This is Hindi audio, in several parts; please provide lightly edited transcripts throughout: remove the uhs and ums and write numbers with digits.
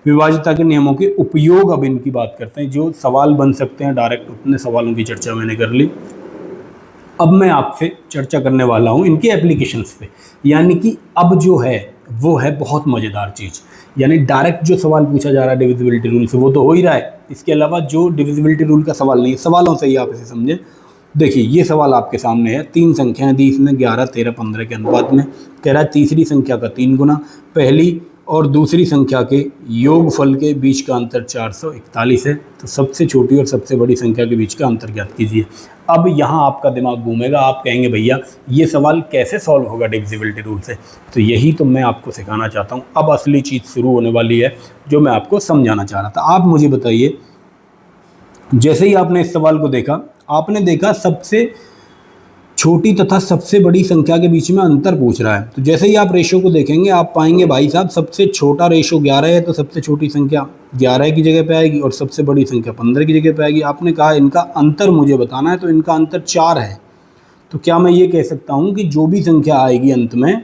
विभाज्यता के नियमों के उपयोग अब इनकी बात करते हैं। जो सवाल बन सकते हैं डायरेक्ट, उतने सवालों की चर्चा मैंने कर ली। अब मैं आपसे चर्चा करने वाला हूँ इनके एप्लीकेशंस पे, यानी कि अब जो है वो है बहुत मज़ेदार चीज़। यानी डायरेक्ट जो सवाल पूछा जा रहा है डिविजिबिलिटी रूल से वो तो हो ही रहा है, इसके अलावा जो डिविजिबिलिटी रूल का सवाल नहीं है, सवालों से ही आप इसे समझें। देखिए ये सवाल आपके सामने है, 3 संख्याएं दी इसने 11, 13, 15 के अनुपात में। कह रहा है तीसरी संख्या का 3 गुना, पहली और दूसरी संख्या के योगफल के बीच का अंतर 441 है। तो सबसे छोटी और सबसे बड़ी संख्या के बीच का अंतर ज्ञात कीजिए। अब यहाँ आपका दिमाग घूमेगा, आप कहेंगे भैया ये सवाल कैसे सॉल्व होगा डिविजिबिलिटी रूल से। तो यही तो मैं आपको सिखाना चाहता हूँ। अब असली चीज़ शुरू होने वाली है जो मैं आपको समझाना चाह रहा था। आप मुझे बताइए, जैसे ही आपने इस सवाल को देखा, आपने देखा सबसे छोटी तथा सबसे बड़ी संख्या के बीच में अंतर पूछ रहा है। तो जैसे ही आप रेशो को देखेंगे आप पाएंगे भाई साहब सबसे छोटा रेशो 11 है, तो सबसे छोटी संख्या 11 की जगह पे आएगी और सबसे बड़ी संख्या 15 की जगह पे आएगी। आपने कहा इनका अंतर मुझे बताना है, तो इनका अंतर 4 है। तो क्या मैं ये कह सकता हूँ कि जो भी संख्या आएगी अंत में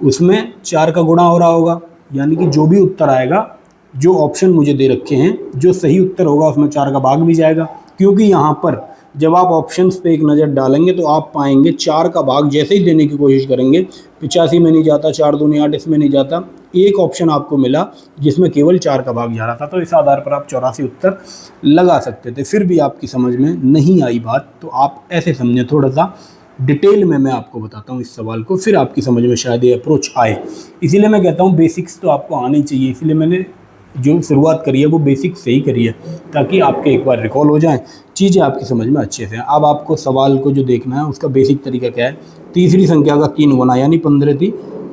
उसमें 4 का गुणा हो रहा होगा, यानी कि जो भी उत्तर आएगा, जो ऑप्शन मुझे दे रखे हैं, जो सही उत्तर होगा उसमें 4 का भाग भी जाएगा। क्योंकि यहाँ पर जब आप ऑप्शंस पे एक नज़र डालेंगे तो आप पाएंगे 4 का भाग जैसे ही देने की कोशिश करेंगे 85 में नहीं जाता, 4 दूनी 8 इसमें नहीं जाता। एक ऑप्शन आपको मिला जिसमें केवल 4 का भाग जा रहा था, तो इस आधार पर आप 84 उत्तर लगा सकते थे। फिर भी आपकी समझ में नहीं आई बात, तो आप ऐसे समझें, थोड़ा सा डिटेल में मैं आपको बताता हूँ इस सवाल को, फिर आपकी समझ में शायद ये अप्रोच आए। इसीलिए मैं कहता हूँ बेसिक्स तो आपको आनी चाहिए, इसलिए मैंने जो शुरुआत करी है वो बेसिक से ही करी है, ताकि आपके एक बार रिकॉल हो जाएं, चीज़ें आपकी समझ में अच्छे से हैं। अब आपको सवाल को जो देखना है उसका बेसिक तरीका क्या है। तीसरी संख्या का 3 गुना, यानी 15 थी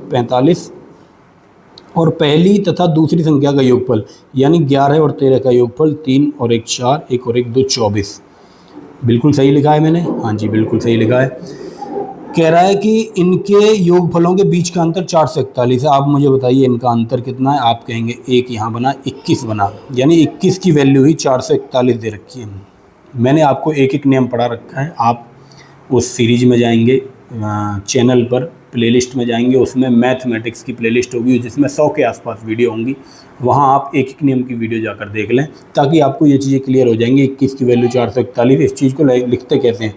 45, और पहली तथा दूसरी संख्या का योगफल, यानी 11 और 13 का योगफल 3 और 1 4, 1 और 1 2 24। बिल्कुल सही लिखा है मैंने, हाँ जी बिल्कुल सही लिखा है। कह रहा है कि इनके योगफलों के बीच का अंतर 4 से 41 है। आप मुझे बताइए इनका अंतर कितना है। आप कहेंगे 1 यहाँ बना, 21 बना, यानी 21 की वैल्यू ही 4 से 41 दे रखी है। मैंने आपको एक एक नियम पढ़ा रखा है। आप उस सीरीज में जाएंगे, चैनल पर प्लेलिस्ट में जाएंगे, उसमें मैथमेटिक्स की प्लेलिस्ट होगी जिसमें 100 के आसपास वीडियो होंगी। वहाँ आप एक एक नियम की वीडियो जाकर देख लें, ताकि आपको ये चीज़ें क्लियर हो जाएंगी। 21 की वैल्यू 4 से 41, इस चीज़ को लिखते कैसे हैं,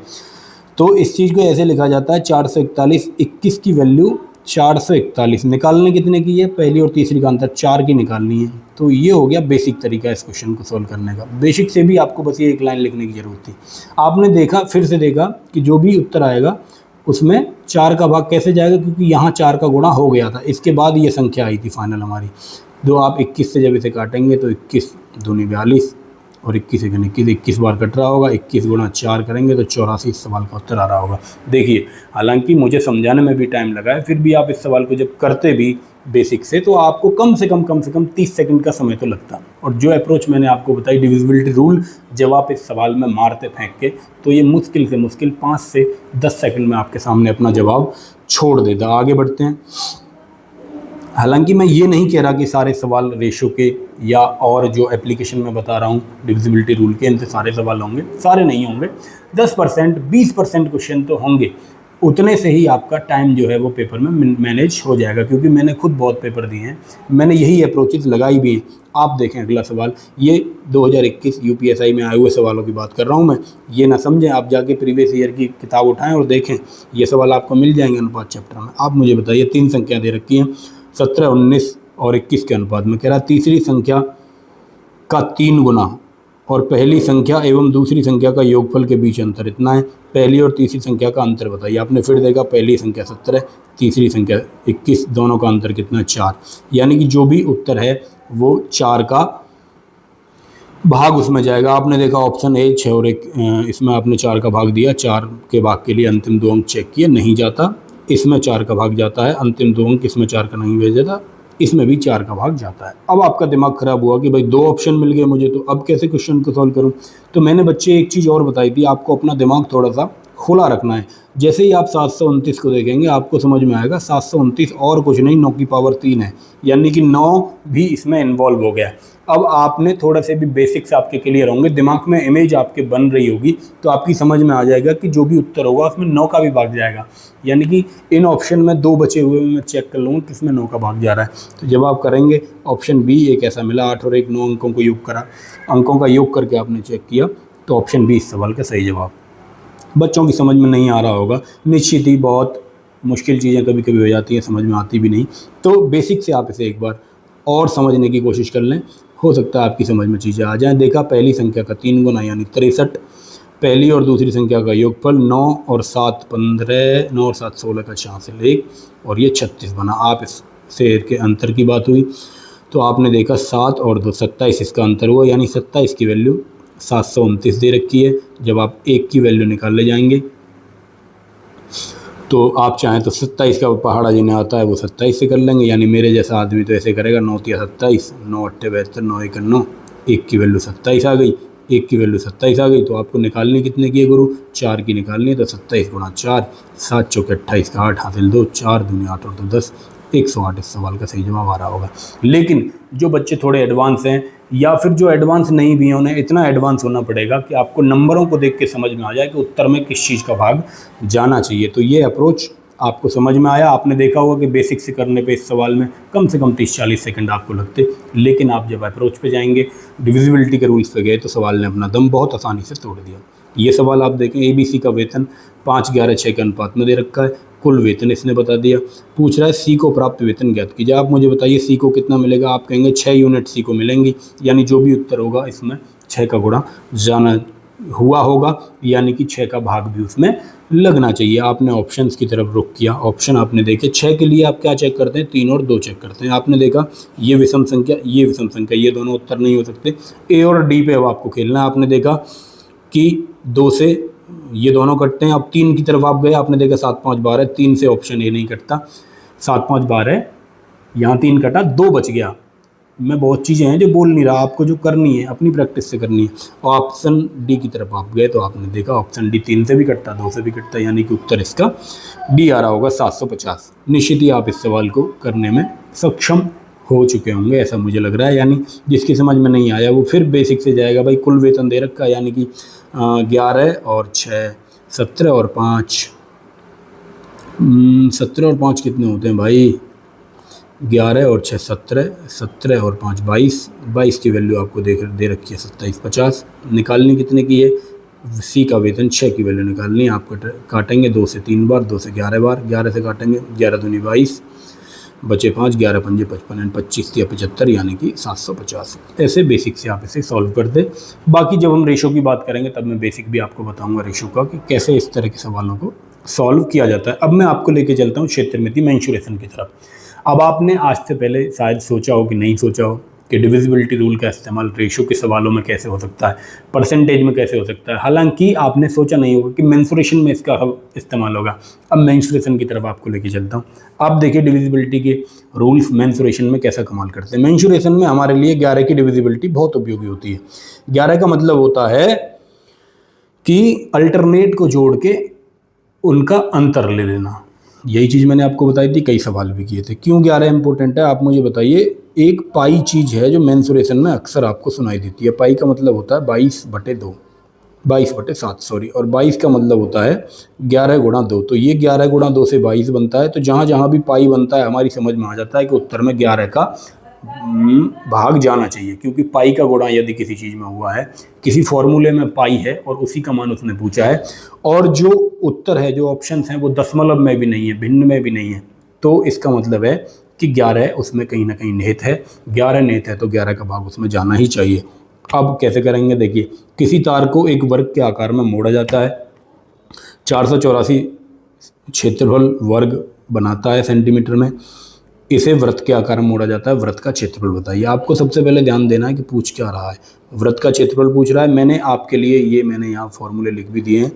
तो इस चीज़ को ऐसे लिखा जाता है 441, 21 की वैल्यू 441, निकालने कितने की है, पहली और तीसरी का अंतर 4 की निकालनी है। तो ये हो गया बेसिक तरीका इस क्वेश्चन को सोल्व करने का। बेसिक से भी आपको बस ये एक लाइन लिखने की ज़रूरत थी। आपने देखा, फिर से देखा कि जो भी उत्तर आएगा उसमें 4 का भाग कैसे जाएगा, क्योंकि यहाँ 4 का गुणा हो गया था, इसके बाद ये संख्या आई थी फाइनल हमारी। तो आप 21 से जब इसे काटेंगे तो 21 दूनी 42 और 21 एक 21, 21 बार कट रहा होगा, 21 गुणा 4 करेंगे तो 84 इस सवाल का उत्तर आ रहा होगा। देखिए हालांकि मुझे समझाने में भी टाइम लगा है, फिर भी आप इस सवाल को जब करते भी बेसिक से, तो आपको कम से कम 30 सेकंड का समय तो लगता। और जो अप्रोच मैंने आपको बताई डिविजिबिलिटी रूल, जब आप इस सवाल में मारते फेंक के, तो ये मुश्किल से मुश्किल 5 से 10 सेकंड में आपके सामने अपना जवाब छोड़ देता। आगे बढ़ते हैं। हालांकि मैं ये नहीं कह रहा कि सारे सवाल रेशो के या और जो एप्लीकेशन में बता रहा हूँ डिविजिबिलिटी रूल के, इनसे सारे सवाल होंगे, सारे नहीं होंगे। 10%, 20% क्वेश्चन तो होंगे। उतने से ही आपका टाइम जो है वो पेपर में मैनेज हो जाएगा, क्योंकि मैंने खुद बहुत पेपर दिए हैं, मैंने यही अप्रोचेस लगाई भी हैं। आप देखें अगला सवाल, ये 2021 यूपीएसआई में आए हुए सवालों की बात कर रहा हूँ मैं, ये ना समझें। आप जाके प्रीवियस ईयर की किताब उठाएँ और देखें, ये सवाल आपको मिल जाएंगे अनुपात चैप्टर में। आप मुझे बताइए, 3 संख्या दे रखी हैं 17, 19 और 21 के अनुपात में। कह रहा तीसरी संख्या का 3 गुना और पहली संख्या एवं दूसरी संख्या का योगफल के बीच अंतर इतना है। पहली और तीसरी संख्या का अंतर बताइए। आपने फिर देखा, पहली संख्या 17, तीसरी संख्या 21, दोनों का अंतर कितना है, 4। यानी कि जो भी उत्तर है वो 4 का भाग उसमें जाएगा। आपने देखा ऑप्शन ए 6 और 1, इसमें आपने 4 का भाग दिया, 4 के भाग के लिए अंतिम 2 अंक चेक किए, नहीं जाता। इसमें 4 का भाग जाता है, अंतिम 2 अंक इसमें 4 का नहीं भेजा था, इसमें भी 4 का भाग जाता है। अब आपका दिमाग खराब हुआ कि भाई 2 ऑप्शन मिल गए मुझे, तो अब कैसे क्वेश्चन को सॉल्व करूं। तो मैंने बच्चे एक चीज़ और बताई थी, आपको अपना दिमाग थोड़ा सा खुला रखना है। जैसे ही आप 729 को देखेंगे आपको समझ में आएगा 729 और कुछ नहीं 9 की पावर 3 है, यानी कि 9 भी इसमें इन्वॉल्व हो गया। अब आपने थोड़ा से भी बेसिक्स आपके क्लियर होंगे, दिमाग में इमेज आपके बन रही होगी, तो आपकी समझ में आ जाएगा कि जो भी उत्तर होगा उसमें 9 का भी भाग जाएगा। यानी कि इन ऑप्शन में 2 बचे हुए मैं चेक कर लूँगा किसमें 9 का भाग जा रहा है। तो जब आप करेंगे ऑप्शन बी एक ऐसा मिला, 8 और 1 9 अंकों को योग करा, अंकों का योग करके आपने चेक किया, तो ऑप्शन बी इस सवाल का सही जवाब। बच्चों की समझ में नहीं आ रहा होगा, निश्चित ही बहुत मुश्किल चीज़ें कभी कभी हो जाती हैं, समझ में आती भी नहीं, तो बेसिक से आप इसे एक बार और समझने की कोशिश कर लें, हो सकता है आपकी समझ में चीज़ें आ जाएं। देखा, पहली संख्या का 3 गुना यानी 63, पहली और दूसरी संख्या का योगफल 9 और 7 15, 9 और 7 16 का हासिल 1 और ये 36 बना। आप इससे के अंतर की बात हुई तो आपने देखा 7 और 2 27 इसका अंतर हुआ, यानी 27 की वैल्यू 729 दे रखी है। जब आप 1 की वैल्यू निकालने जाएंगे तो आप चाहें तो 27 का पहाड़ा जिन्हें आता है वो 27 से कर लेंगे, यानी मेरे जैसा आदमी तो ऐसे करेगा 9 या 27, 9 8 72, 9 1 9, 1 की वैल्यू 27 आ गई, 1 की वैल्यू 27 आ गई, तो आपको निकालनी कितने की है गुरु? 4 की निकालनी है, तो 27 गुणा 4, 7 चौके 28 का 8 हासिल 2, 4 दूनी 8 और 2 10, 108 इस सवाल का सही जवाब आ रहा होगा। लेकिन जो बच्चे थोड़े एडवांस हैं या फिर जो एडवांस नहीं भी हैं, उन्हें इतना एडवांस होना पड़ेगा कि आपको नंबरों को देख के समझ में आ जाए कि उत्तर में किस चीज़ का भाग जाना चाहिए। तो ये अप्रोच आपको समझ में आया। आपने देखा होगा कि बेसिक से करने पे इस सवाल में कम से कम 30-40 सेकंड आपको लगते, लेकिन आप जब अप्रोच पे जाएंगे, डिविजिबिलिटी के रूल्स पे गए, तो सवाल ने अपना दम बहुत आसानी से तोड़ दिया। ये सवाल आप देखें, ABC का वेतन 5 11 6 के अनुपात में दे रखा है, कुल वेतन इसने बता दिया। पूछ रहा है सी को प्राप्त वेतन ज्ञात कीजिए। आप मुझे बताइए सी को कितना मिलेगा? आप कहेंगे 6 यूनिट सी को मिलेंगी, यानी जो भी उत्तर होगा इसमें 6 का गुणा जाना हुआ होगा, यानी कि 6 का भाग भी उसमें लगना चाहिए। आपने ऑप्शंस की तरफ रुख किया, ऑप्शन आपने देखे। 6 के लिए आप क्या चेक करते हैं? 3 और 2 चेक करते हैं। आपने देखा ये विषम संख्या, ये विषम संख्या, ये दोनों उत्तर नहीं हो सकते। ए और डी पे अब आपको खेलना है। आपने देखा कि 2 से ये दोनों कटते हैं, अब 3 की तरफ आप गए, आपने देखा 7 5 12, 3 से ऑप्शन ए नहीं कटता, 7 5 12, यहाँ 3 कटा, 2 बच गया। मैं बहुत चीज़ें हैं जो बोल नहीं रहा, आपको जो करनी है अपनी प्रैक्टिस से करनी है। और ऑप्शन डी की तरफ आप गए तो आपने देखा ऑप्शन डी 3 से भी कटता, 2 से भी कटता, यानी कि उत्तर इसका डी आ रहा होगा 750। निश्चित ही आप इस सवाल को करने में सक्षम हो चुके होंगे, ऐसा मुझे लग रहा है। यानी जिसकी समझ में नहीं आया वो फिर बेसिक से जाएगा। भाई कुल वेतन दे रखा है, यानी कि 11 और 6 17 और 5, 17 और 5 कितने होते हैं भाई? 11 और 6 17, 17 और 5 22, 22 की वैल्यू आपको दे रखी है 2750। निकालनी कितने की है? सी का वेतन 6 की वैल्यू निकालनी है। आप काटेंगे 2 से 3 बार, 2 से 11 बार, 11 से काटेंगे, 11 दूनी 22, बचे 5, 11 पंजे 55, 25 या 75, यानी कि 750। ऐसे बेसिक से आप इसे सॉल्व कर दे। बाकी जब हम रेशो की बात करेंगे तब मैं बेसिक भी आपको बताऊंगा रेशो का, कि कैसे इस तरह के सवालों को सॉल्व किया जाता है। अब मैं आपको लेके चलता हूँ क्षेत्रमिति मेंशुरेशन की तरफ। अब आपने आज से पहले शायद सोचा हो कि नहीं सोचा हो कि डिविजिबिलिटी रूल का इस्तेमाल रेशो के सवालों में कैसे हो सकता है, परसेंटेज में कैसे हो सकता है। हालांकि आपने सोचा नहीं होगा कि मेंसुरेशन में इसका इस्तेमाल होगा। अब मेंसुरेशन की तरफ आपको लेके चलता हूँ। आप देखिए डिविजिबिलिटी के रूल्स मेंसुरेशन में कैसा कमाल करते हैं। मेंसुरेशन में हमारे लिए 11 की डिविजिबिलिटी बहुत उपयोगी होती है। 11 का मतलब होता है कि अल्टरनेट को जोड़ के उनका अंतर ले लेना। यही चीज़ मैंने आपको बताई थी, कई सवाल भी किए थे। क्यों 11 इंपॉर्टेंट है आप मुझे बताइए। एक पाई चीज़ है जो मेंसुरेशन में अक्सर आपको सुनाई देती है। पाई का मतलब होता है 22/2, 22/7 सॉरी, और 22 का मतलब होता है 11 गुणा 2। तो ये 11 गुणा 2 से 22 बनता है। तो जहाँ जहाँ भी पाई बनता है हमारी समझ में आ जाता है कि उत्तर में 11 का भाग जाना चाहिए, क्योंकि पाई का गुणा यदि किसी चीज़ में हुआ है, किसी फॉर्मूले में पाई है और उसी का मान उसने पूछा है, और जो उत्तर है, जो ऑप्शंस हैं वो दशमलव में भी नहीं है, भिन्न में भी नहीं है, तो इसका मतलब है कि 11 उसमें कहीं ना कहीं निहित है। 11 निहित है तो 11 का भाग उसमें जाना ही चाहिए। अब कैसे करेंगे देखिए। किसी तार को एक वर्ग के आकार में मोड़ा जाता है, 484 क्षेत्रफल वर्ग बनाता है सेंटीमीटर में। इसे वृत्त के आकार में मोड़ा जाता है। वृत्त का क्षेत्रफल बताइए। आपको सबसे पहले ध्यान देना है कि पूछ क्या रहा है। वृत्त का क्षेत्रफल पूछ रहा है। मैंने आपके लिए मैंने यहाँ फॉर्मूले लिख भी दिए हैं,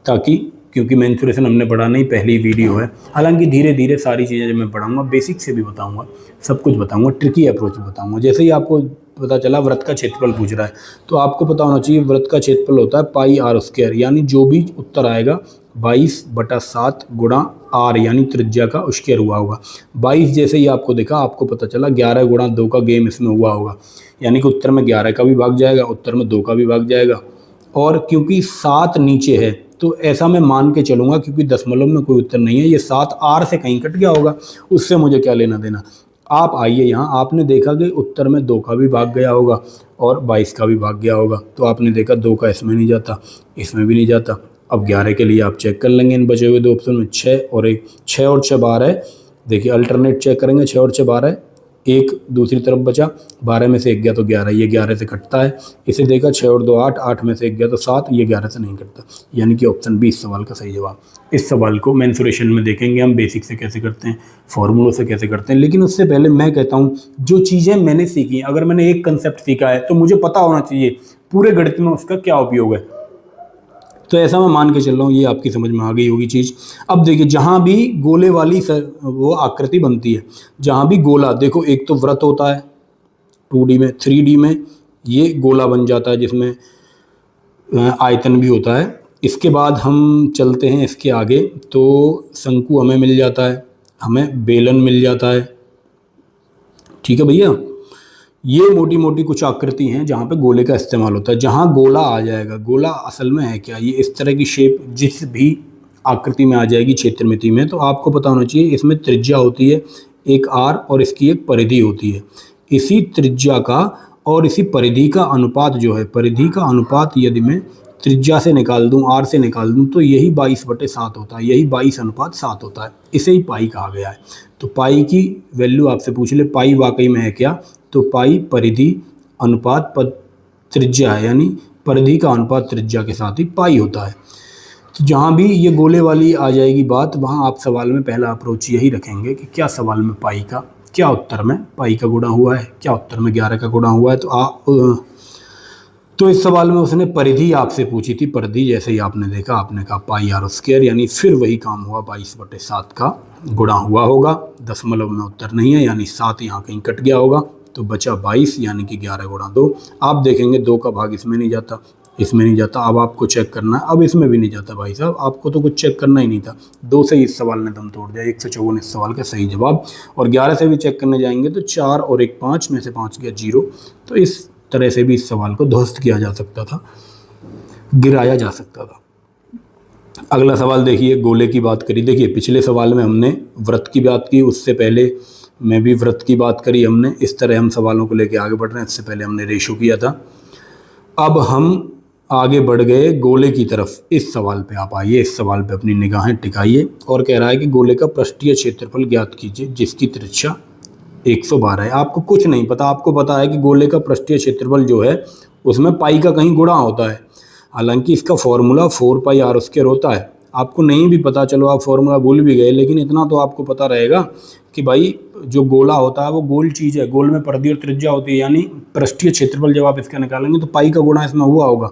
ताकि क्योंकि मेंसुरेशन हमने पढ़ा नहीं, पहली वीडियो है। हालांकि धीरे धीरे सारी चीज़ें जब मैं पढ़ाऊँगा, बेसिक से भी बताऊँगा, सब कुछ बताऊँगा, ट्रिकी अप्रोच भी बताऊँगा। जैसे ही आपको पता चला वृत्त का क्षेत्रफल पूछ रहा है, तो आपको पता होना चाहिए वृत्त का क्षेत्रफल होता है पाई आर स्क्वायर, यानी जो भी उत्तर आएगा 22/7 गुणा आर, यानी त्रिज्या का स्क्वायर हुआ होगा। 22 जैसे ही आपको देखा, आपको पता चला 11 गुणा 2 का गेम इसमें हुआ होगा, यानी कि उत्तर में 11 का भी भाग जाएगा, उत्तर में 2 का भी भाग जाएगा। और क्योंकि 7 नीचे है तो ऐसा मैं मान के चलूँगा, क्योंकि दशमलव में कोई उत्तर नहीं है, ये 7 आर से कहीं कट गया होगा, उससे मुझे क्या लेना देना। आप आइए यहाँ, आपने देखा कि उत्तर में 2 का भी भाग गया होगा और 22 का भी भाग गया होगा, तो आपने देखा 2 का इसमें नहीं जाता, इसमें भी नहीं जाता। अब 11 के लिए आप चेक कर लेंगे इन बचे हुए 2 ऑप्शन में, 6 और 1, 6 और 6 12 है। देखिए अल्टरनेट चेक करेंगे, 6 और 6 12 है, एक दूसरी तरफ बचा, 12 में से 1 गया तो 11, ये 11 से कटता है। इसे देखा 6 और 2 8, 8 में से 1 गया तो 7, ये 11 से नहीं कटता, यानी कि ऑप्शन बी इस सवाल का सही जवाब। इस सवाल को मेंसुरेशन में देखेंगे हम, बेसिक से कैसे करते हैं, फॉर्मूलों से कैसे करते हैं, लेकिन उससे पहले मैं कहता हूँ जो चीज़ें मैंने सीखी, अगर मैंने एक कंसेप्ट सीखा है तो मुझे पता होना चाहिए पूरे गणित में उसका क्या उपयोग है। तो ऐसा मैं मान के चल रहा हूँ, ये आपकी समझ में आ गई होगी चीज़। अब देखिए जहाँ भी गोले वाली वो आकृति बनती है, जहाँ भी गोला, देखो एक तो वृत्त होता है 2D में, 3D में ये गोला बन जाता है जिसमें आयतन भी होता है। इसके बाद हम चलते हैं इसके आगे, तो शंकु हमें मिल जाता है, हमें बेलन मिल जाता है, ठीक है भैया। ये मोटी मोटी कुछ आकृति हैं जहाँ पे गोले का इस्तेमाल होता है। जहाँ गोला आ जाएगा, गोला असल में है क्या, ये इस तरह की शेप जिस भी आकृति में आ जाएगी क्षेत्रमिति में, तो आपको पता होना चाहिए इसमें त्रिज्या होती है एक आर और इसकी एक परिधि होती है। इसी त्रिज्या का और इसी परिधि का अनुपात जो है, परिधि का अनुपात यदि मैं त्रिज्या से निकाल दूं, आर से निकाल दूं, तो यही 22/7 होता है, यही 22:7 होता है। इसे ही पाई कहा गया है। तो पाई की वैल्यू आपसे पूछ ले, पाई वाकई में है क्या, तो पाई परिधि अनुपात त्रिज्या है, यानी परिधि का अनुपात त्रिज्या के साथ ही पाई होता है। तो जहाँ भी ये गोले वाली आ जाएगी बात, वहाँ आप सवाल में पहला अप्रोच यही रखेंगे कि क्या सवाल में पाई का, क्या उत्तर में पाई का गुणा हुआ है, क्या उत्तर में 11 का गुणा हुआ है। तो इस सवाल में उसने परिधि आपसे पूछी थी, परिधि जैसे ही आपने देखा, आपने कहा पाई आर स्क्वायर, यानी फिर वही काम हुआ, 22/7 का गुणा हुआ होगा। दशमलव में उत्तर नहीं है, यानी 7 यहाँ कहीं कट गया होगा, तो बचा 22, यानी कि 11 गुणा 2। आप देखेंगे 2 का भाग इसमें नहीं जाता, इसमें नहीं जाता। अब आपको चेक करना है, अब इसमें भी नहीं जाता भाई साहब, आपको तो कुछ चेक करना ही नहीं था। 2 से इस सवाल ने दम तोड़ दिया, 154 इस सवाल का सही जवाब। और 11 से भी चेक करने जाएंगे तो 4 और 1 5 में से 5 गया 0। तो इस तरह से भी इस सवाल को ध्वस्त किया जा सकता था, गिराया जा सकता था। अगला सवाल देखिए, गोले की बात करी। देखिए पिछले सवाल में हमने वृत्त की बात की, उससे पहले मैं भी वृत्त की बात करी हमने। इस तरह हम सवालों को लेके आगे बढ़ रहे हैं, इससे पहले हमने रेशो किया था। अब हम आगे बढ़ गए गोले की तरफ। इस सवाल पे आप आइए, इस सवाल पे अपनी निगाहें टिकाइए, और कह रहा है कि गोले का पृष्ठीय क्षेत्रफल ज्ञात कीजिए जिसकी त्रिज्या 112 है। आपको कुछ नहीं पता, आपको पता है कि गोले का पृष्ठीय क्षेत्रफल जो है उसमें पाई का कहीं गुणा होता है, हालांकि इसका फॉर्मूला 4 पाई आर स्क्वायर होता है। आपको नहीं भी पता, चलो आप फॉर्मूला भूल भी गए, लेकिन इतना तो आपको पता रहेगा कि भाई जो गोला होता है वो गोल चीज़ है, गोल में परिधि और त्रिज्या होती है, यानी पृष्ठीय क्षेत्रफल जब आप इसका निकालेंगे तो पाई का गुणा इसमें हुआ होगा,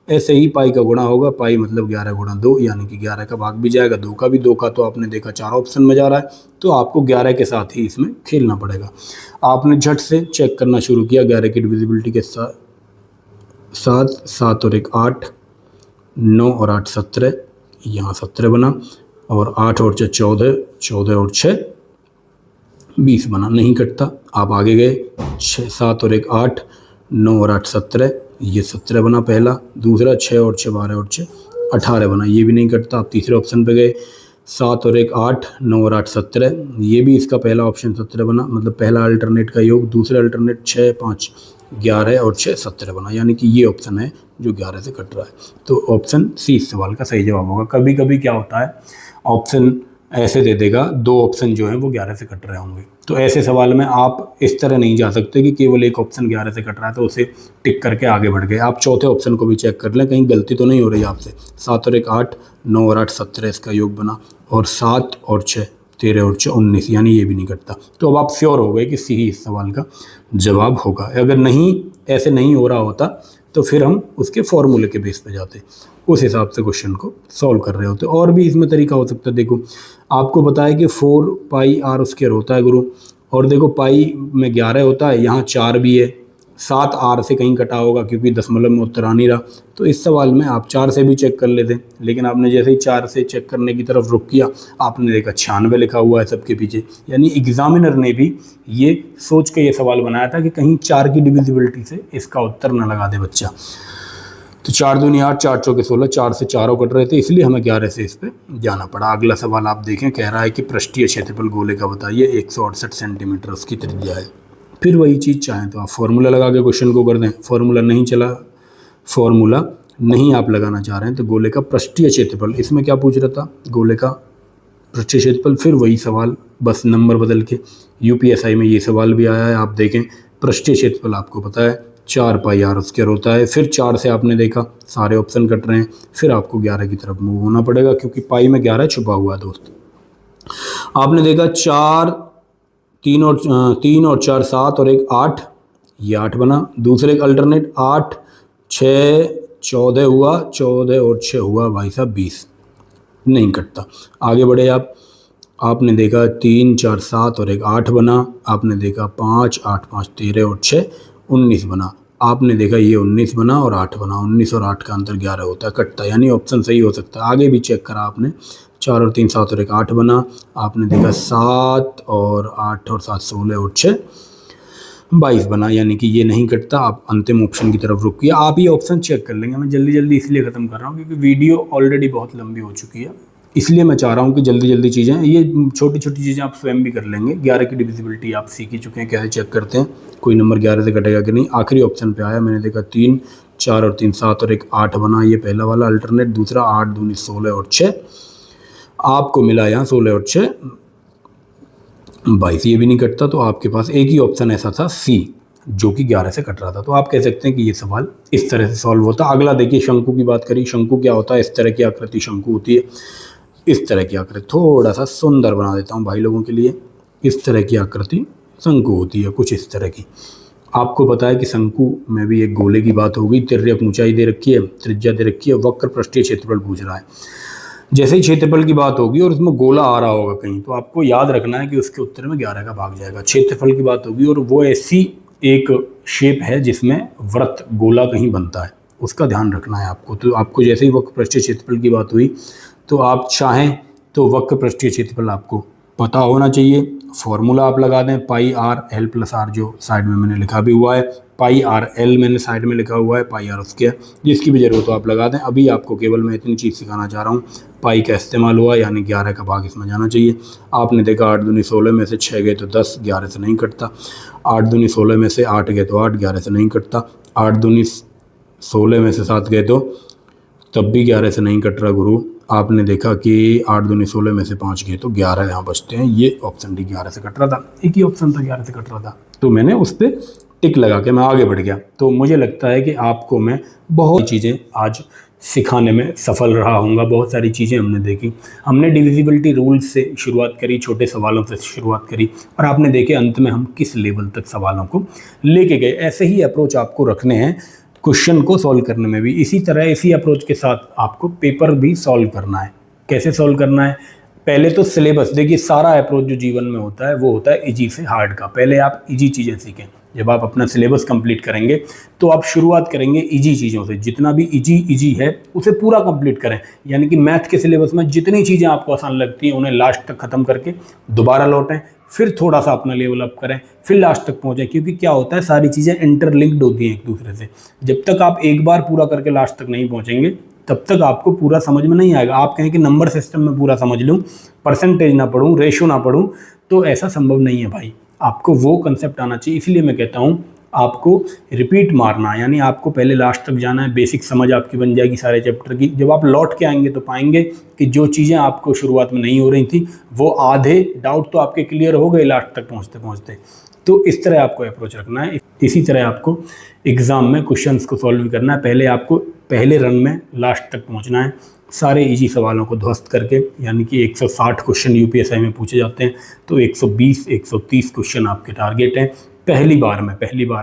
ऐसे ही पाई का गुणा होगा। पाई मतलब 11 गुणा 2, यानी कि 11 का भाग भी जाएगा, 2 का भी। 2 का तो आपने देखा 4 ऑप्शन में जा रहा है, तो आपको 11 के साथ ही इसमें खेलना पड़ेगा। आपने झट से चेक करना शुरू किया 11 की डिविजिबिलिटी के साथ, 7 और 1 8, 9 और 8 17, यहाँ 17 बना, और 8 और 6 14, 14 और 6 20 बना, नहीं कटता। आप आगे गए, 7 और 1 8, 9 और 8 17, ये 17 बना पहला। दूसरा 6 और 6 12 और 6 18 बना, ये भी नहीं कटता। आप तीसरे ऑप्शन पे गए, 7 और 1 8, 9 और 8 17, ये भी इसका पहला ऑप्शन 17 बना, मतलब पहला अल्टरनेट का योग। दूसरा अल्टरनेट 6 5 11 और 6 17 बना, यानी कि ये ऑप्शन है जो 11 से कट रहा है। तो ऑप्शन सी इस सवाल का सही जवाब होगा। कभी कभी क्या होता है, ऑप्शन ऐसे दे देगा, 2 ऑप्शन जो हैं वो 11 से कट रहे होंगे, तो ऐसे सवाल में आप इस तरह नहीं जा सकते कि केवल एक ऑप्शन 11 से कट रहा है तो उसे टिक करके आगे बढ़ गए। आप चौथे ऑप्शन को भी चेक कर लें, कहीं गलती तो नहीं हो रही आपसे। 7 और 1 8, 9 और 8 17 इसका योग बना, और 7 और 6 13 और 6 19, यानी ये भी नहीं कटता। तो अब आप श्योर हो गए कि सी ही इस सवाल का जवाब होगा। अगर नहीं, ऐसे नहीं हो रहा होता तो फिर हम उसके फॉर्मूले के बेस पे जाते, उस हिसाब से क्वेश्चन को सॉल्व कर रहे होते। और भी इसमें तरीका हो सकता है। देखो आपको बताया कि 4 पाई आर स्क्वायर होता है गुरु, और देखो पाई में 11 होता है, यहाँ 4 भी है, 7 आर से कहीं कटा होगा क्योंकि दशमलव में उत्तर आ नहीं रहा। तो इस सवाल में आप 4 से भी चेक कर लेते, लेकिन आपने जैसे ही 4 से चेक करने की तरफ रुख किया, आपने देखा 96 लिखा हुआ है सबके पीछे। यानी एग्जामिनर ने भी ये सोच के ये सवाल बनाया था कि कहीं 4 की डिविजिबिलिटी से इसका उत्तर न लगा दे बच्चा। तो 4 दूनी 8, 4 चौके 16, 4 से चारों कट रहे थे, इसलिए हमें 11 से इस पे जाना पड़ा। अगला सवाल आप देखें, कह रहा है कि पृष्ठीय क्षेत्रफल गोले का बताइए, 168 सेंटीमीटर उसकी त्रिज्या है। फिर वही चीज़ चाहें तो आप फॉर्मूला लगा के क्वेश्चन को कर दें, फॉर्मूला नहीं चला, फॉर्मूला नहीं आप लगाना चाह रहे हैं तो गोले का पृष्ठीय क्षेत्रफल, इसमें क्या पूछ रहा था, गोले का पृष्ठीय क्षेत्रफल, फिर वही सवाल बस नंबर बदल के। यूपीएसआई में ये सवाल भी आया है, आप देखें पृष्ठीय क्षेत्रफल आपको पता है 4 पाई आर स्क्वायर होता है। फिर 4 से आपने देखा सारे ऑप्शन कट रहे हैं, फिर आपको 11 की तरफ मूव होना पड़ेगा क्योंकि पाई में 11 छुपा हुआ है दोस्त। आपने देखा 4, 3 और 4 7 और 1 8, ये 8 बना। दूसरे एक अल्टरनेट 8 6 14 हुआ, 14 और 6 हुआ भाई साहब 20, नहीं कटता। आगे बढ़े आप, आपने देखा 3 4 7 और 1 8 बना। आपने देखा 5 8 5 13 और 6 19 बना। आपने देखा ये 19 बना और 8 बना, 19 और 8 का अंतर 11 होता है, कटता है, यानी ऑप्शन सही हो सकता है। आगे भी चेक करा आपने, 4 और 3 7 और 1 8 बना। आपने देखा 7 और 8 और 7 16 और 6 22 बना, यानी कि ये नहीं कटता। आप अंतिम ऑप्शन की तरफ रुकिए, आप ये ऑप्शन चेक कर लेंगे। मैं जल्दी जल्दी इसलिए ख़त्म कर रहा हूँ क्योंकि वीडियो ऑलरेडी बहुत लंबी हो चुकी है, इसलिए मैं चाह रहा हूँ कि जल्दी जल्दी चीज़ें, ये छोटी छोटी चीज़ें आप स्वयं भी कर लेंगे। 11 की डिविजिबिलिटी आप सीख ही चुके हैं, कैसे चेक करते हैं कोई नंबर 11 से कटेगा कि नहीं। आखिरी ऑप्शन पे आया, मैंने देखा 3 4 और 3 7 और 1 8 बना, ये पहला वाला अल्टरनेट। दूसरा 8 दूनी 16 और 6, आपको मिला यहाँ 16 और 6 22, ये भी नहीं कटता। तो आपके पास एक ही ऑप्शन ऐसा था सी, जो कि 11 से कट रहा था। तो आप कह सकते हैं कि ये सवाल इस तरह से सॉल्व होता। अगला देखिए, शंकु की बात करी। शंकु क्या होता है, इस तरह की आकृति शंकु होती है। इस तरह की आकृति थोड़ा सा सुंदर बना देता हूँ भाई लोगों के लिए। इस तरह की आकृति शंकु होती है, कुछ इस तरह की। आपको पता है कि शंकु में भी एक गोले की बात होगी। तिर्यक ऊंचाई दे रखी है, त्रिज्या दे रखी है, वक्र पृष्ठीय क्षेत्रफल पूछ रहा है। जैसे ही क्षेत्रफल की बात होगी और उसमें गोला आ रहा होगा कहीं, तो आपको याद रखना है कि उसके उत्तर में 11 का भाग जाएगा। क्षेत्रफल की बात होगी और वो ऐसी एक शेप है जिसमें वृत्त गोला कहीं बनता है, उसका ध्यान रखना है आपको। तो आपको जैसे ही वक्र पृष्ठीय क्षेत्रफल की बात हुई तो आप चाहें तो वक्र पृष्ठीय क्षेत्रफल आपको पता होना चाहिए। फॉर्मूला आप लगा दें, पाई आर एल प्लस आर, जो साइड में मैंने लिखा भी हुआ है, पाई आर एल मैंने साइड में लिखा हुआ है, पाई आर स्क्वायर, जिसकी भी जरूरत हो आप लगा दें। अभी आपको केवल मैं इतनी चीज़ सिखाना चाह रहा हूँ, पाई का इस्तेमाल हुआ, यानी 11 का भाग इसमें जाना चाहिए। आपने देखा 8 दूनी 16 में से 6 गए तो 10, 11 से नहीं कटता। 8 दूनी 16 में से 8 गए तो 8, 11 से नहीं कटता। 8 दूनी 16 में से 7 गए तो तब भी 11 से नहीं कट रहा गुरु। आपने देखा कि 8 दूनी 16 में से 5 गए तो 11 यहाँ बचते हैं। ये ऑप्शन डी 11 से कट रहा था, एक ही ऑप्शन था 11 से कट रहा था, तो मैंने उस पर टिक लगा के मैं आगे बढ़ गया। तो मुझे लगता है कि आपको मैं बहुत चीज़ें आज सिखाने में सफल रहा हूँगा। बहुत सारी चीज़ें हमने देखी। हमने डिविजिबिलिटी रूल से शुरुआत करी, छोटे सवालों से शुरुआत करी, और आपने देखे अंत में हम किस लेवल तक सवालों को लेके गए। ऐसे ही अप्रोच आपको रखने हैं क्वेश्चन को सॉल्व करने में भी। इसी तरह इसी अप्रोच के साथ आपको पेपर भी सॉल्व करना है। कैसे सॉल्व करना है, पहले तो सिलेबस देखिए। सारा अप्रोच जो जीवन में होता है वो होता है इजी से हार्ड का। पहले आप इजी चीज़ें सीखें। जब आप अपना सिलेबस कंप्लीट करेंगे तो आप शुरुआत करेंगे इजी चीज़ों से। जितना भी इजी है उसे पूरा कंप्लीट करें। यानी कि मैथ के सिलेबस में जितनी चीज़ें आपको आसान लगती हैं उन्हें लास्ट तक ख़त्म करके दोबारा लौटें, फिर थोड़ा सा अपना लेवल अप करें, फिर लास्ट तक पहुँचें। क्योंकि क्या होता है, सारी चीज़ें इंटरलिंक्ड होती हैं एक दूसरे से। जब तक आप एक बार पूरा करके लास्ट तक नहीं पहुँचेंगे तब तक आपको पूरा समझ में नहीं आएगा। आप कहें कि नंबर सिस्टम में पूरा समझ लूँ, परसेंटेज ना पढ़ूँ, रेशो ना पढ़ूँ, तो ऐसा संभव नहीं है भाई। आपको वो कंसेप्ट आना चाहिए। इसलिए मैं कहता हूँ आपको रिपीट मारना, यानी आपको पहले लास्ट तक जाना है। बेसिक समझ आपकी बन जाएगी सारे चैप्टर की। जब आप लौट के आएंगे तो पाएंगे कि जो चीज़ें आपको शुरुआत में नहीं हो रही थी वो आधे डाउट तो आपके क्लियर हो गए लास्ट तक पहुँचते पहुँचते। तो इस तरह आपको अप्रोच रखना है। इसी तरह आपको एग्ज़ाम में क्वेश्चंस को सॉल्व करना है। पहले आपको पहले रन में लास्ट तक पहुँचना है, सारे इजी सवालों को ध्वस्त करके। यानी कि 160 क्वेश्चन यूपीएसआई में पूछे जाते हैं, तो 120-130 क्वेश्चन आपके टारगेट हैं पहली बार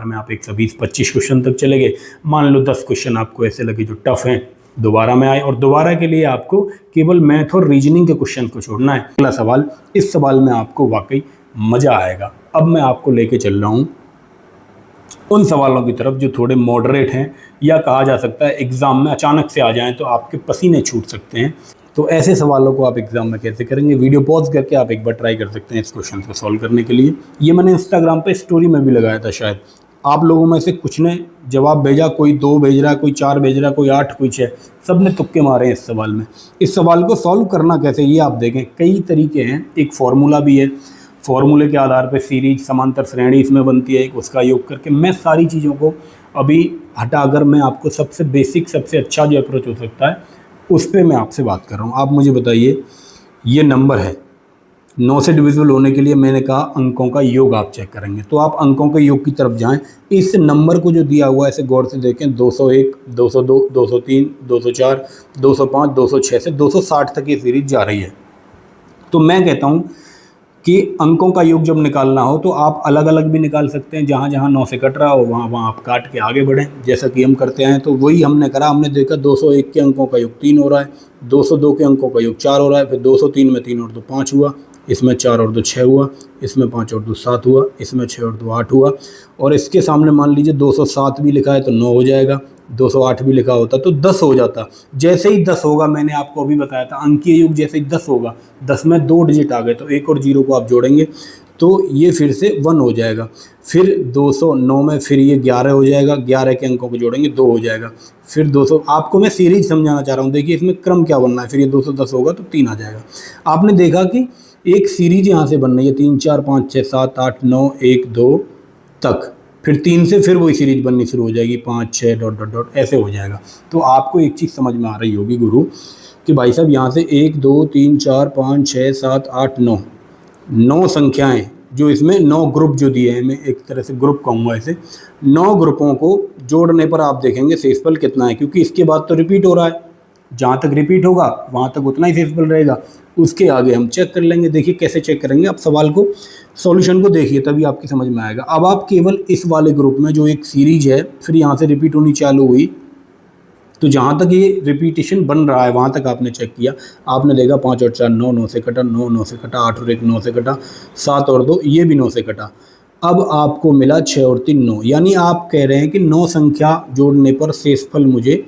में आप 120-25 क्वेश्चन तक चले गए। मान लो 10 क्वेश्चन आपको ऐसे लगे जो टफ हैं, दोबारा में आए, और दोबारा के लिए आपको केवल मैथ और रीजनिंग के क्वेश्चन को छोड़ना है। अगला सवाल, इस सवाल में आपको वाकई मज़ा आएगा। अब मैं आपको लेके चल रहा हूँ उन सवालों की तरफ जो थोड़े मॉडरेट हैं, या कहा जा सकता है एग्ज़ाम में अचानक से आ जाएं तो आपके पसीने छूट सकते हैं। तो ऐसे सवालों को आप एग्ज़ाम में कैसे करेंगे, वीडियो पॉज करके आप एक बार ट्राई कर सकते हैं इस क्वेश्चन को सॉल्व करने के लिए। ये मैंने इंस्टाग्राम पे स्टोरी में भी लगाया था, शायद आप लोगों में से कुछ ने जवाब भेजा, कोई 2 भेज रहा है, कोई 4 भेज रहा है, कोई 8, कोई 6, सब ने तुक्के मारे हैं इस सवाल में। इस सवाल को सॉल्व करना कैसे ये आप देखें, कई तरीके हैं। एक फार्मूला भी है, फार्मूले के आधार पर सीरीज समांतर श्रेणी इसमें बनती है, एक उसका योग करके मैं सारी चीज़ों को अभी हटाकर मैं आपको सबसे बेसिक, सबसे अच्छा जो अप्रोच हो सकता है उस पर मैं आपसे बात कर रहा हूँ। आप मुझे बताइए, ये नंबर है 9 से डिविजिबल होने के लिए मैंने कहा अंकों का योग आप चेक करेंगे, तो आप अंकों के योग की तरफ जाएं। इस नंबर को जो दिया हुआ है इसे गौर से देखें, 201, 202, 203, 204, 205, 206 से 260 तक ये सीरीज जा रही है। तो मैं कहता हूँ कि अंकों का योग जब निकालना हो तो आप अलग अलग भी निकाल सकते हैं, जहाँ जहाँ 9 से कट रहा हो वहाँ वहाँ आप काट के आगे बढ़ें, जैसा कि हम करते हैं। तो वही हमने करा, हमने देखा 201 के अंकों का योग 3 हो रहा है, 202 के अंकों का योग 4 हो रहा है, फिर 203 में 3 और 2 5 हुआ, इसमें 4 और 2 6 हुआ, इसमें 5 और 2 7 हुआ, इसमें 6 और 2 8 हुआ, और इसके सामने मान लीजिए 207 भी लिखा है तो 9 हो जाएगा, 208 भी लिखा होता तो 10 हो जाता। जैसे ही 10 होगा, मैंने आपको अभी बताया था अंकीय योग जैसे ही 10 होगा, 10 में 2 डिजिट आ गए तो 1 और 0 को आप जोड़ेंगे तो ये फिर से 1 हो जाएगा। फिर 209 में फिर ये 11 हो जाएगा, 11 के अंकों को जोड़ेंगे 2 हो जाएगा। फिर 200, आपको मैं सीरीज समझाना चाह रहा हूँ, देखिए इसमें क्रम क्या बनना है। फिर ये 210 होगा तो 3 आ जाएगा। आपने देखा कि एक सीरीज यहाँ से बन रही है 3 4 5 6 7 8 9 1 2 तक, फिर 3 से फिर वही सीरीज बननी शुरू हो जाएगी, 5 6 डॉट डॉट डॉट ऐसे हो जाएगा। तो आपको एक चीज़ समझ में आ रही होगी गुरु कि भाई साहब यहाँ से 1 2 3 4 5 6 7 8 9 संख्याएं, जो इसमें 9 ग्रुप जो दिए हैं, मैं एक तरह से ग्रुप कहूँगा इसे, 9 ग्रुपों को जोड़ने पर आप देखेंगे शेषफल कितना है, क्योंकि इसके बाद तो रिपीट हो रहा है, जहाँ तक रिपीट होगा वहाँ तक उतना ही शेषफल रहेगा। उसके आगे हम चेक कर लेंगे। देखिए कैसे चेक करेंगे, आप सवाल को, सॉल्यूशन को देखिए तभी आपकी समझ में आएगा। अब आप केवल इस वाले ग्रुप में जो एक सीरीज है, फिर यहाँ से रिपीट होनी चालू हुई, तो जहाँ तक ये रिपीटेशन बन रहा है वहाँ तक आपने चेक किया, आपने देखा 5 और 4 9, 9 से कटा, 9 9 से कटा, 8 और 1 9 से कटा, 7 और 2 ये भी 9 से कटा। अब आपको मिला 6 और 3 9, यानी आप कह रहे हैं कि 9 संख्या जोड़ने पर शेषफल मुझे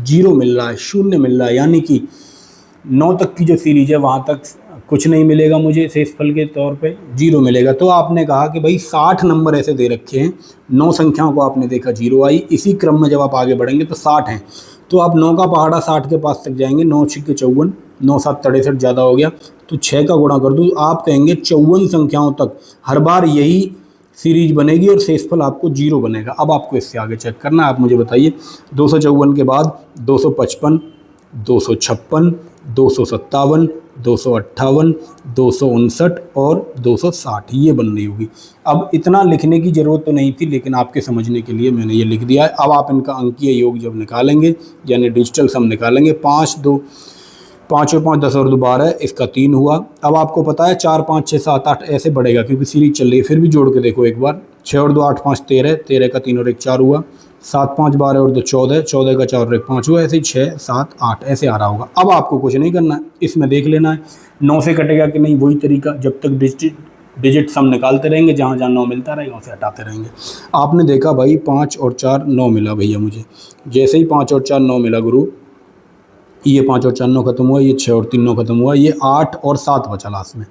0 मिल रहा है, 0 मिल रहा है, यानी कि 9 तक की जो सीरीज है वहाँ तक कुछ नहीं मिलेगा मुझे शेषफल के तौर पे, 0 मिलेगा। तो आपने कहा कि भाई 60 नंबर ऐसे दे रखे हैं, 9 संख्याओं को आपने देखा 0 आई, इसी क्रम में जब आप आगे बढ़ेंगे तो 60 हैं, तो आप 9 का पहाड़ा 60 के पास तक जाएंगे, 9 6 54, 9 7 63 ज़्यादा हो गया, तो 6 का गुणा कर दूँ, आप कहेंगे 54 संख्याओं तक हर बार यही सीरीज बनेगी और शेषफल आपको 0 बनेगा। अब आपको इससे आगे चेक करना है, आप मुझे बताइए 254 के बाद 255, 256, 257, 258, 259 और 260 ये बन रही होगी। अब इतना लिखने की ज़रूरत तो नहीं थी, लेकिन आपके समझने के लिए मैंने ये लिख दिया है। अब आप इनका अंकीय योग जब निकालेंगे, यानी डिजिटल सम निकालेंगे, 5 और 5 10 और 2 12, इसका 3 हुआ। अब आपको पता है 4 5 6 7 8 ऐसे बढ़ेगा क्योंकि सीरीज चल रही है। फिर भी जोड़ के देखो एक बार, 6 और 2 8 5 13, 13 का 3 और 1 4 हुआ, 7 5 12 और 2 14, 14 का 4 और 1 5 हुआ, ऐसे ही 6 7 8 ऐसे आ रहा होगा। अब आपको कुछ नहीं करना है, इसमें देख लेना है 9 से कटेगा कि नहीं, वही तरीका, जब तक डिजिट सम निकालते रहेंगे, जहाँ जहाँ 9 मिलता रहेगा उसे हटाते रहेंगे। आपने देखा भाई 5 और 4 9 मिला भैया मुझे, जैसे ही 5 और 4 9 मिला गुरु, ये 5 और 4 9 खत्म हुआ, ये 6 और 3 9 खत्म हुआ, ये 8 और 7 बचा लास्ट में।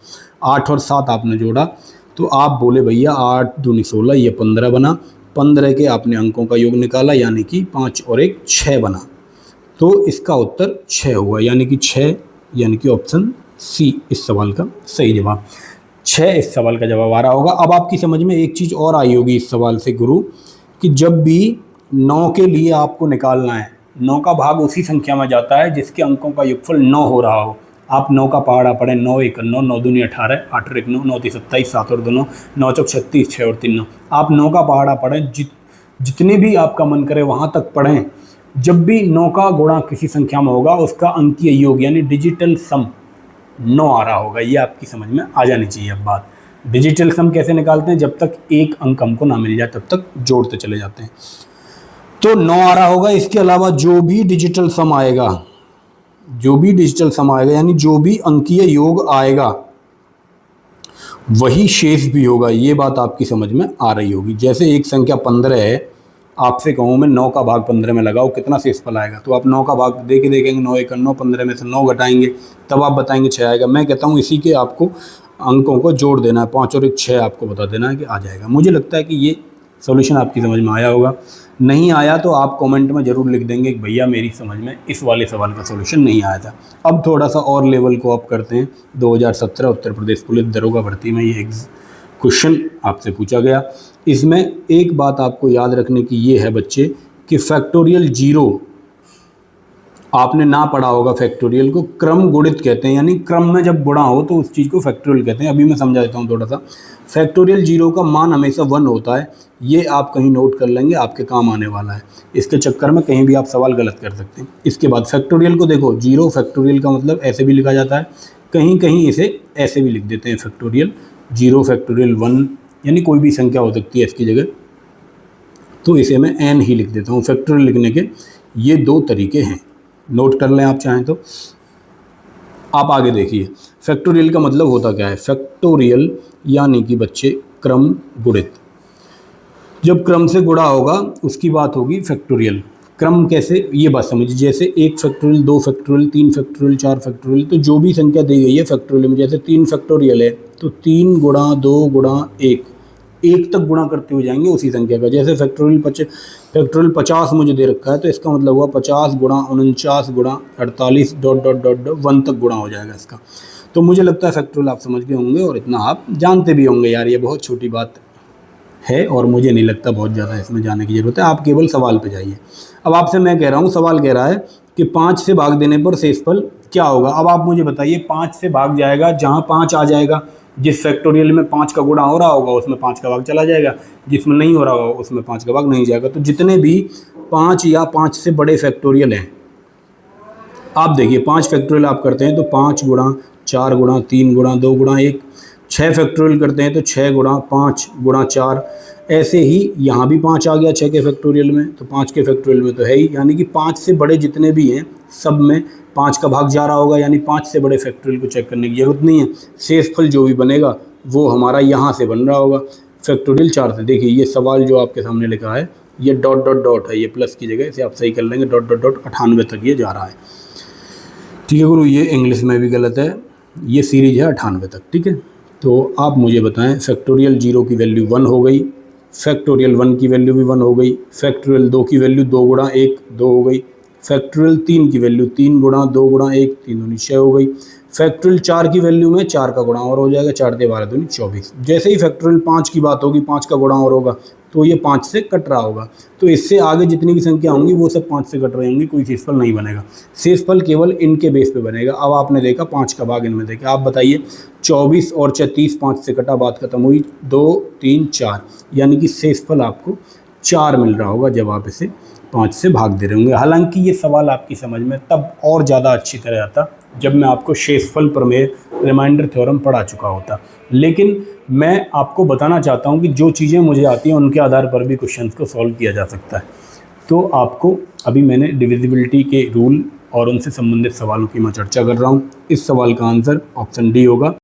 8 और 7 आपने जोड़ा तो आप बोले भैया 8 दूनी 16, ये 15 बना। 15 के आपने अंकों का योग निकाला, यानी कि 5 और 1 6 बना, तो इसका उत्तर 6 हुआ, यानी कि 6, यानी कि ऑप्शन सी इस सवाल का सही जवाब। 6 इस सवाल का जवाब आ रहा होगा। अब आपकी समझ में एक चीज़ और आई होगी इस सवाल से गुरु, कि जब भी 9 के लिए आपको निकालना है, 9 का भाग उसी संख्या में जाता है जिसके अंकों का योगफल 9 हो रहा हो। आप 9 का पहाड़ा पढ़ें, 9 1 9, 9 दूनी 18, 8 और 1 9, 9 3 27, 7 और 2 9, 9 चौक 36, 6 और 3 9। आप 9 का पहाड़ा पढ़ें, जितने भी आपका मन करे वहाँ तक पढ़ें। जब भी 9 का गुणा किसी संख्या में होगा, उसका अंकीय योग यानी डिजिटल सम 9 आ रहा होगा। ये आपकी समझ में आ जानी चाहिए। अब बात डिजिटल सम कैसे निकालते हैं, जब तक एक अंक हमको ना मिल जाए तब तक जोड़ते चले जाते हैं। तो 9 आ रहा होगा। इसके अलावा जो भी डिजिटल सम आएगा, यानी जो भी अंकीय योग आएगा, वही शेष भी होगा, ये बात आपकी समझ में आ रही होगी। जैसे एक संख्या 15 है, आपसे कहूँ मैं 9 का भाग 15 में लगाओ, कितना शेषफल आएगा? तो आप 9 का भाग दे के देखेंगे, 9 एक 9, 15 में से 9 घटाएंगे, तब आप बताएंगे 6 आएगा। मैं कहता हूँ इसी के आपको अंकों को जोड़ देना है, 5 और 1 6 आपको बता देना है कि आ जाएगा। मुझे लगता है कि ये सॉल्यूशन आपकी समझ में आया होगा। नहीं आया तो आप कमेंट में ज़रूर लिख देंगे कि भैया मेरी समझ में इस वाले सवाल का सॉल्यूशन नहीं आया था। अब थोड़ा सा और लेवल को अप करते हैं। 2017 उत्तर प्रदेश पुलिस दरोगा भर्ती में ये क्वेश्चन आपसे पूछा गया। इसमें एक बात आपको याद रखने की ये है बच्चे कि फैक्टोरियल जीरो आपने ना पढ़ा होगा। फैक्टोरियल को क्रम गुणित कहते हैं, यानी क्रम में जब गुणा हो तो उस चीज़ को फैक्टोरियल कहते हैं। अभी मैं समझा देता हूँ थोड़ा सा। फैक्टोरियल जीरो का मान हमेशा 1 होता है, ये आप कहीं नोट कर लेंगे, आपके काम आने वाला है। इसके चक्कर में कहीं भी आप सवाल गलत कर सकते हैं। इसके बाद फैक्टोरियल को देखो, जीरो फैक्टोरियल का मतलब ऐसे भी लिखा जाता है, कहीं कहीं इसे ऐसे भी लिख देते हैं फैक्टोरियल जीरो फैक्टोरियल 1, यानी कोई भी संख्या हो सकती है इसकी जगह, तो इसे मैं n ही लिख देता हूँ। फैक्टोरियल लिखने के ये 2 तरीके हैं, नोट कर लें आप चाहें तो। आप आगे देखिए, फैक्टोरियल का मतलब होता क्या है। फैक्टोरियल यानी कि बच्चे क्रम गुणित। जब क्रम से गुणा होगा उसकी बात होगी फैक्टोरियल। क्रम कैसे, ये बात समझिए। जैसे 1 फैक्टोरियल, 2 फैक्टोरियल, 3 फैक्टोरियल, 4 फैक्टोरियल, तो जो भी संख्या दी गई है फैक्टोरियल में, जैसे 3 फैक्टोरियल है तो 3 गुणा 2 गुणा 1, 1 तक गुणा करते हुए जाएंगे उसी संख्या का। जैसे फैक्टोरियल 50 मुझे दे रखा है तो इसका मतलब हुआ 50 गुणा 49 गुणा 48 डॉट डॉट डॉट डॉट 1 तक गुणा हो जाएगा इसका। तो मुझे लगता है फैक्टोरियल आप समझ गए होंगे और इतना आप जानते भी होंगे। यार ये बहुत छोटी बात है और मुझे नहीं लगता बहुत ज़्यादा इसमें जाने की ज़रूरत है। आप केवल सवाल पे जाइए। अब आपसे मैं कह रहा हूँ, सवाल कह रहा है कि 5 से भाग देने पर शेषफल क्या होगा। अब आप मुझे बताइए, 5 से भाग जाएगा, जहाँ 5 आ जाएगा, जिस फैक्टोरियल में 5 का गुणा हो रहा होगा उसमें 5 का भाग चला जाएगा, जिसमें नहीं हो रहा होगा उसमें 5 का भाग नहीं जाएगा। तो जितने भी 5 या 5 से बड़े फैक्टोरियल हैं, आप देखिए 5 फैक्टोरियल आप करते हैं तो 5 गुणा 4 गुणा 3 गुणा 2 गुणा 1, 6 फैक्टोरियल करते हैं तो 6 गुणा 5 गुणा 4, ऐसे ही यहाँ भी 5 आ गया 6 के फैक्टोरियल में, तो 5 के फैक्टोरियल में तो है ही। यानी कि 5 से बड़े जितने भी हैं सब में 5 का भाग जा रहा होगा, यानी 5 से बड़े फैक्टोरियल को चेक करने की ज़रूरत नहीं है। शेषफल जो भी बनेगा वो हमारा यहाँ से बन रहा होगा, फैक्टोरियल 4 से। देखिए ये सवाल जो आपके सामने लिखा है ये डॉट डॉट डॉट है, ये प्लस की जगह इसे आप सही कर लेंगे, डॉट डॉट डॉट 98 तक ये जा रहा है। ठीक है गुरु, ये इंग्लिश में भी गलत है, ये सीरीज है 98 तक। ठीक है, तो आप मुझे बताएं, फैक्टोरियल 0 की वैल्यू 1 हो गई, फैक्टोरियल 1 की वैल्यू भी 1 हो गई, फैक्टोरियल 2 की वैल्यू 2 गुणा 1 2 हो गई, फैक्टोरियल 3 की वैल्यू 3 गुणा 2 गुणा 1 3 दूनी 6 हो गई, फैक्टोरियल 4 की वैल्यू में 4 का गुणा और हो जाएगा, 4 दे 12 दूनी 24। जैसे ही फैक्टोरियल 5 की बात होगी, 5 का गुणा और होगा तो ये 5 से कट रहा होगा। तो इससे आगे जितनी भी संख्या होंगी वो सब 5 से कट रही होंगी, कोई शेषफल नहीं बनेगा। शेषफल केवल इनके बेस पे बनेगा। अब आपने देखा 5 का भाग इनमें देखा, आप बताइए 24 और 36 5 से कटा, बात खत्म हुई। 2 3 4, यानी कि शेषफल आपको 4 मिल रहा होगा जब आप इसे 5 से भाग दे रहे होंगे। हालांकि ये सवाल आपकी समझ में तब और ज़्यादा अच्छी तरह आता जब मैं आपको शेषफल प्रमेय रिमाइंडर थ्योरम पढ़ा चुका होता, लेकिन मैं आपको बताना चाहता हूँ कि जो चीज़ें मुझे आती हैं उनके आधार पर भी क्वेश्चंस को सॉल्व किया जा सकता है। तो आपको अभी मैंने डिविजिबिलिटी के रूल और उनसे संबंधित सवालों की मैं चर्चा कर रहा हूँ। इस सवाल का आंसर ऑप्शन डी होगा।